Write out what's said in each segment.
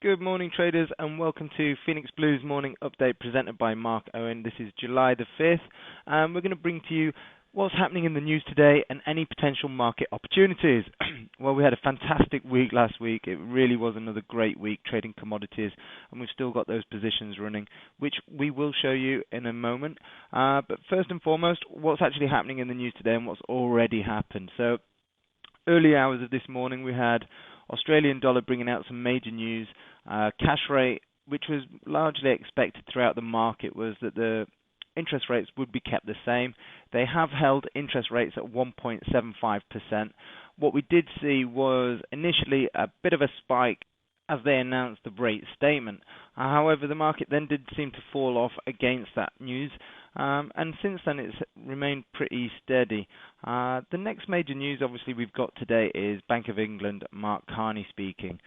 Good morning, traders, and welcome to Phoenix Blues Morning Update presented by Mark Owen. This is July the 5th, and we're going to bring to you what's happening in the news today and any potential market opportunities. Well, we had a fantastic week last week. It really was another great week trading commodities, and we've still got those positions running, which we will show you in a moment. But first and foremost, what's actually happening in the news today and what's already happened. So, early hours of this morning, we had Australian dollar bringing out some major news. Cash rate, which was largely expected throughout the market, was that the interest rates would be kept the same. They have held interest rates at 1.75%. What we did see was initially a bit of a spike as they announced the rate statement. However, the market then did seem to fall off against that news, and since then it's remained pretty steady. The next major news obviously we've got today is Bank of England, Mark Carney speaking.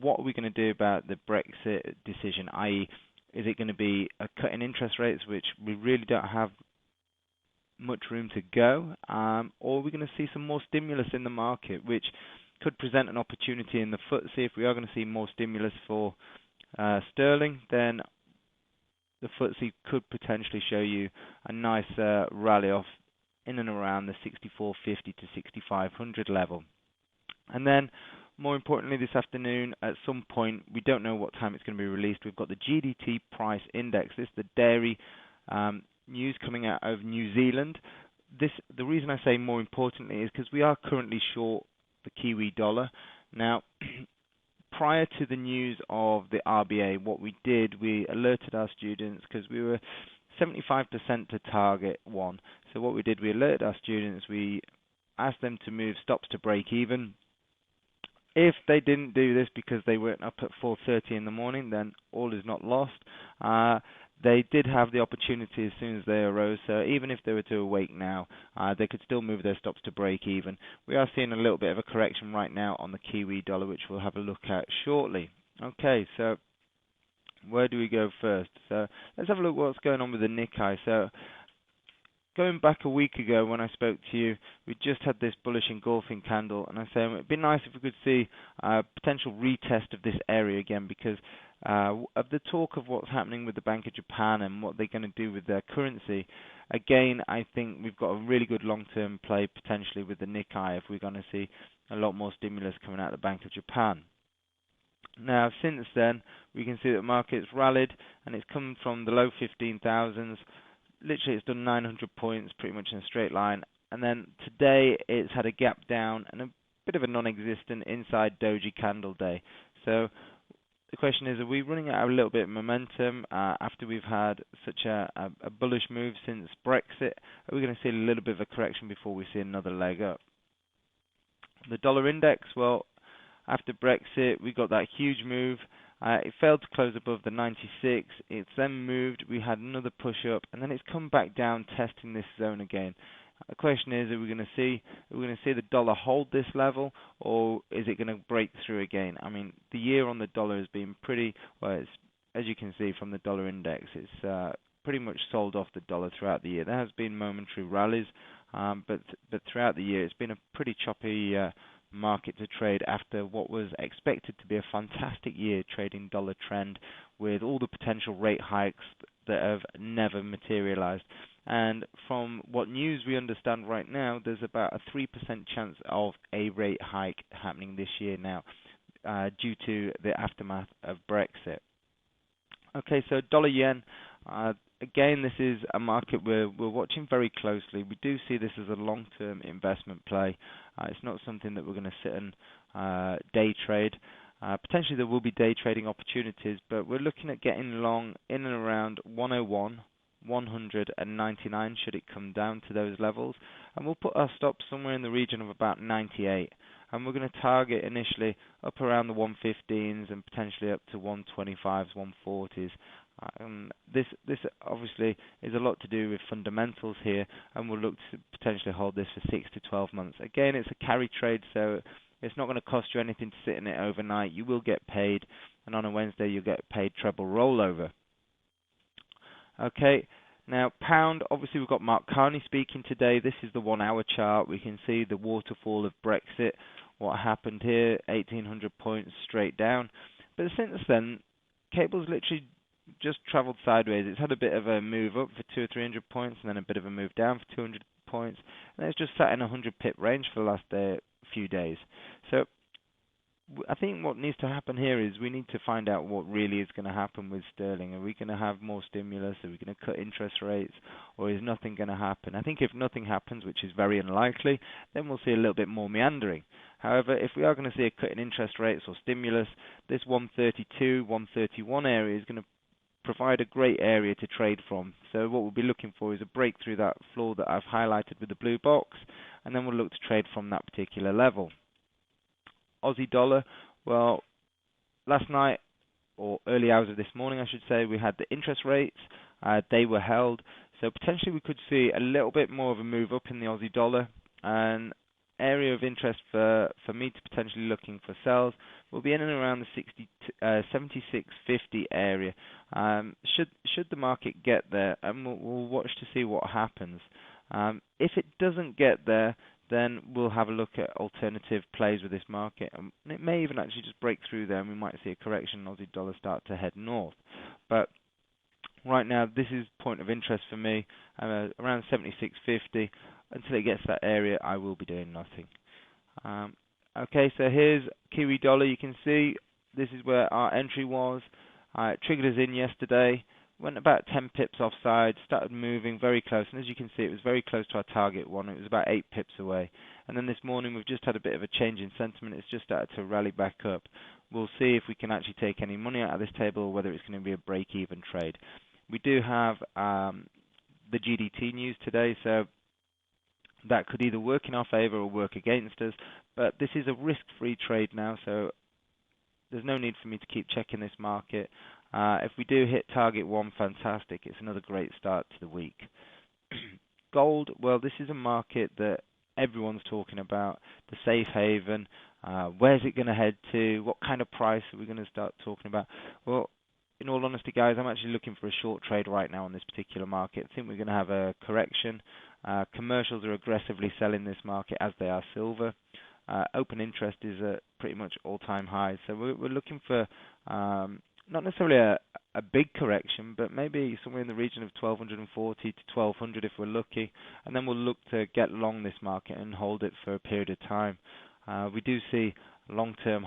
What are we going to do about the Brexit decision, i.e. is it going to be a cut in interest rates, which we really don't have much room to go, or are we going to see some more stimulus in the market, which could present an opportunity in the FTSE. If we are going to see more stimulus for sterling, then the FTSE could potentially show you a nice rally off in and around the 6450 to 6500 level. And then, more importantly, this afternoon, at some point, we don't know what time it's going to be released, we've got the GDT price index. This is the dairy news coming out of New Zealand. The reason I say more importantly is because we are currently short the Kiwi dollar. Now, prior to the news of the RBA, what we did, we alerted our students because we were 75% to target one. So what we did, we alerted our students, we asked them to move stops to break even. If they didn't do this because they weren't up at 4:30 in the morning, then all is not lost. They did have the opportunity as soon as they arose, so even if they were to awake now, they could still move their stops to break even. We are seeing a little bit of a correction right now on the Kiwi dollar, which we'll have a look at shortly. Okay, so where do we go first? So let's have a look what's going on with the Nikkei. So going back a week ago when I spoke to you, we just had this bullish engulfing candle, and I said it'd be nice if we could see a potential retest of this area again, because of the talk of what's happening with the Bank of Japan and what they're going to do with their currency. Again, I think we've got a really good long-term play potentially with the Nikkei if we're going to see a lot more stimulus coming out of the Bank of Japan. Now, since then, we can see that the market's rallied, and it's come from the low 15,000s. Literally, it's done 900 points pretty much in a straight line, and then today it's had a gap down and a bit of a non-existent inside doji candle day. So the question is, are we running out of a little bit of momentum after we've had such a bullish move since Brexit? Are we going to see a little bit of a correction before we see another leg up? The dollar index, well, after Brexit, we got that huge move. It failed to close above the 96. It's then moved. We had another push up, and then it's come back down, testing this zone again. The question is, are we going to see the dollar hold this level, or is it going to break through again? I mean, the year on the dollar has been pretty well. It's, as you can see from the dollar index, it's pretty much sold off the dollar throughout the year. There has been momentary rallies, but throughout the year, it's been a pretty choppy market to trade after what was expected to be a fantastic year trading dollar trend with all the potential rate hikes that have never materialized. And from what news we understand right now, there's about a 3% chance of a rate hike happening this year now due to the aftermath of Brexit. Okay, so dollar yen. Again, this is a market we're watching very closely. We do see this as a long-term investment play. It's not something that we're going to sit and day trade. Potentially there will be day trading opportunities, but we're looking at getting long in and around 101, 199 should it come down to those levels. And we'll put our stops somewhere in the region of about 98. And we're going to target initially up around the 115s and potentially up to 125s, 140s. This obviously is a lot to do with fundamentals here, and we'll look to potentially hold this for 6 to 12 months. Again, it's a carry trade, so it's not going to cost you anything to sit in it overnight. You will get paid, and on a Wednesday you'll get paid treble rollover. Okay, now pound, obviously we've got Mark Carney speaking today. This is the 1 hour chart. We can see the waterfall of Brexit, what happened here, 1,800 points straight down. But since then, cable's literally just travelled sideways. It's had a bit of a move up for 200 or 300 points, and then a bit of a move down for 200 points, and it's just sat in a 100 pip range for the last few days. So I think what needs to happen here is we need to find out what really is going to happen with sterling. Are we going to have more stimulus? Are we going to cut interest rates? Or is nothing going to happen? I think if nothing happens, which is very unlikely, then we'll see a little bit more meandering. However, if we are going to see a cut in interest rates or stimulus, this 132, 131 area is going to provide a great area to trade from. So what we'll be looking for is a break through that floor that I've highlighted with the blue box, and then we'll look to trade from that particular level. Aussie dollar, well, last night, or early hours of this morning, I should say, we had the interest rates. They were held. So potentially we could see a little bit more of a move up in the Aussie dollar. An area of interest for me to potentially looking for sales will be in and around the 76.50 area. Should the market get there, and we'll watch to see what happens. If it doesn't get there, then we'll have a look at alternative plays with this market. And it may even actually just break through there, and we might see a correction and Aussie dollar start to head north. But right now, this is point of interest for me, around 76.50. Until it gets to that area, I will be doing nothing. Okay, so here's Kiwi dollar. You can see this is where our entry was. It triggered us in yesterday. Went about 10 pips offside, started moving very close, and as you can see, it was very close to our target one. It was about 8 pips away. And then this morning, we've just had a bit of a change in sentiment. It's just started to rally back up. We'll see if we can actually take any money out of this table, or whether it's going to be a break-even trade. We do have the GDT news today, so that could either work in our favor or work against us. But this is a risk-free trade now, so there's no need for me to keep checking this market. If we do hit target one, fantastic. It's another great start to the week. Gold, well, this is a market that everyone's talking about, the safe haven. Where's it going to head to? What kind of price are we going to start talking about? Well, in all honesty, guys, I'm actually looking for a short trade right now on this particular market. I think we're going to have a correction. Commercials are aggressively selling this market, as they are silver. Open interest is at pretty much all-time highs. So we're looking for not necessarily a big correction, but maybe somewhere in the region of 1240 to 1200 if we're lucky, and then we'll look to get long this market and hold it for a period of time. We do see long-term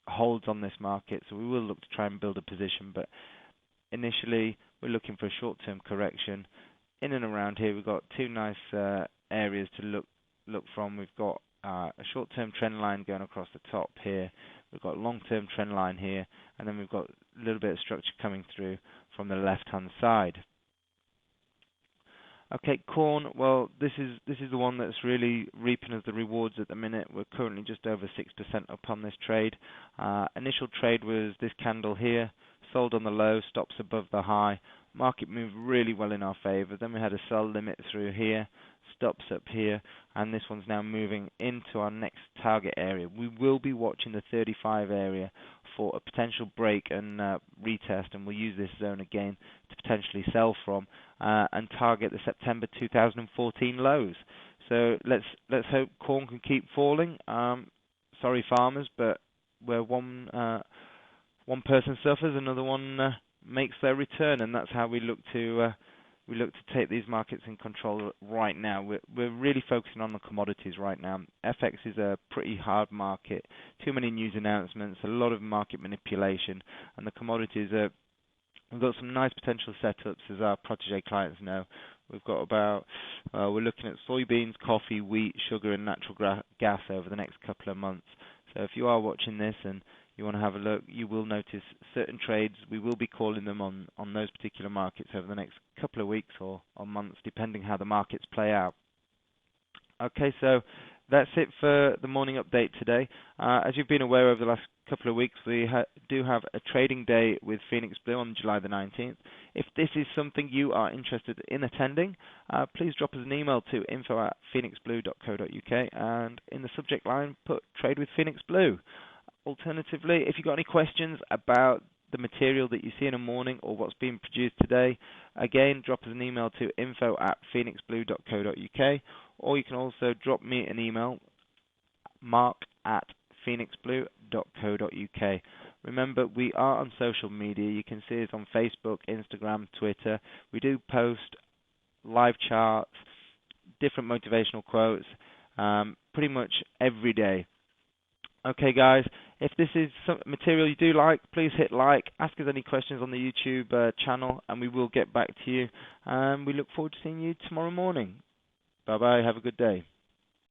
holds on this market, so we will look to try and build a position, but initially we're looking for a short-term correction. In and around here, we've got two nice areas to look from. We've got a short-term trend line going across the top here. We've got a long-term trend line here, and then we've got a little bit of structure coming through from the left-hand side. Okay, corn. Well, this is the one that's really reaping us the rewards at the minute. We're currently just over 6% up on this trade. Initial trade was this candle here, sold on the low, stops above the high. Market moved really well in our favor. Then we had a sell limit through here, stops up here, and this one's now moving into our next target area. We will be watching the 35 area for a potential break and retest, and we'll use this zone again to potentially sell from and target the September 2014 lows. So let's hope corn can keep falling. Sorry, farmers, but where one person suffers, another one makes their return, and that's how we look to take these markets in control right now. We're really focusing on the commodities right now. FX is a pretty hard market. Too many news announcements, a lot of market manipulation, and the commodities are. We've got some nice potential setups, as our protege clients know. We've got about, we're looking at soybeans, coffee, wheat, sugar, and natural gas over the next couple of months. So if you are watching this and you want to have a look, you will notice certain trades. We will be calling them on those particular markets over the next couple of weeks or months, depending how the markets play out. Okay, so that's it for the morning update today. As you've been aware over the last couple of weeks, we do have a trading day with Phoenix Blue on July the 19th. If this is something you are interested in attending, please drop us an email to info@phoenixblue.co.uk, and in the subject line put Trade with Phoenix Blue. Alternatively, if you've got any questions about the material that you see in a morning or what's being produced today, again, drop us an email to info@phoenixblue.co.uk, or you can also drop me an email, mark@phoenixblue.co.uk. Remember, we are on social media. You can see us on Facebook, Instagram, Twitter. We do post live charts, different motivational quotes, pretty much every day. Okay, guys, if this is some material you do like, please hit like, ask us any questions on the YouTube channel, and we will get back to you. We look forward to seeing you tomorrow morning. Bye-bye. Have a good day.